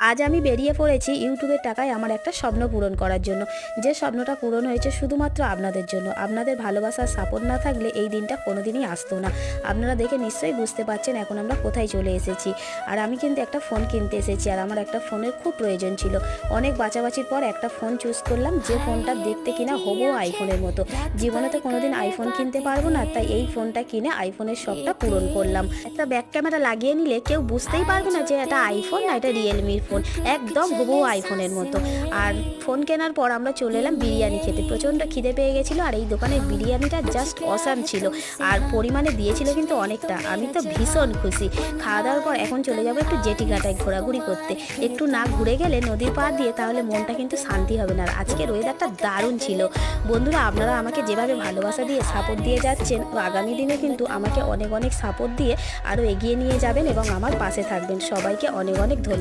আজ আমি বেরিয়ে পড়েছি ইউটিউবের টাকায় আমার একটা স্বপ্ন পূরণ করার জন্য। যে স্বপ্নটা পূরণ হয়েছে শুধুমাত্র আপনাদের জন্য। আপনাদের ভালোবাসার সাপোর্ট না থাকলে এই দিনটা কোনোদিনই আসতো না। আপনারা দেখে নিশ্চয়ই বুঝতে পারছেন এখন আমরা কোথায় চলে এসেছি। আর আমি কিন্তু একটা ফোন কিনতে এসেছি, আর আমার একটা ফোনের খুব প্রয়োজন ছিল। অনেক বাছাবাছির পর একটা ফোন চুজ করলাম, যে ফোনটা দেখতে কিনা হবো আইফোনের মতো। জীবনে তো কোনোদিন আইফোন কিনতে পারবো না, তাই এই ফোনটা কিনে আইফোনের শখটা পূরণ করলাম। একটা ব্যাক ক্যামেরা লাগিয়ে নিলে কেউ বুঝতেই পারবে না যে এটা আইফোন না এটা রিয়েলমির ফোন, একদম হুবহু আইফোনের মতো। আর ফোন কেনার পর আমরা চলে এলাম বিরিয়ানি খেতে। প্রচণ্ড খিদে পেয়ে গেছিলো, আর এই দোকানের বিরিয়ানিটা জাস্ট অসাম ছিল, আর পরিমাণে দিয়েছিল কিন্তু অনেকটা। আমি তো ভীষণ খুশি। খাওয়া দাওয়ার পর এখন চলে যাবো একটু জেটিঘাটায় ঘোরাঘুরি করতে। একটু না ঘুরে গেলে নদীর পাড় দিয়ে তাহলে মনটা কিন্তু শান্তি হবে না। আর আজকের ওয়েদারটা দারুণ ছিল। বন্ধুরা, আপনারা আমাকে যেভাবে ভালোবাসা দিয়ে সাপোর্ট দিয়ে যাচ্ছেন, আগামী দিনে কিন্তু আমাকে অনেক অনেক সাপোর্ট দিয়ে আরও এগিয়ে নিয়ে যাবেন এবং আমার পাশে থাকবেন। সবাইকে অনেক অনেক ধন্যবাদ।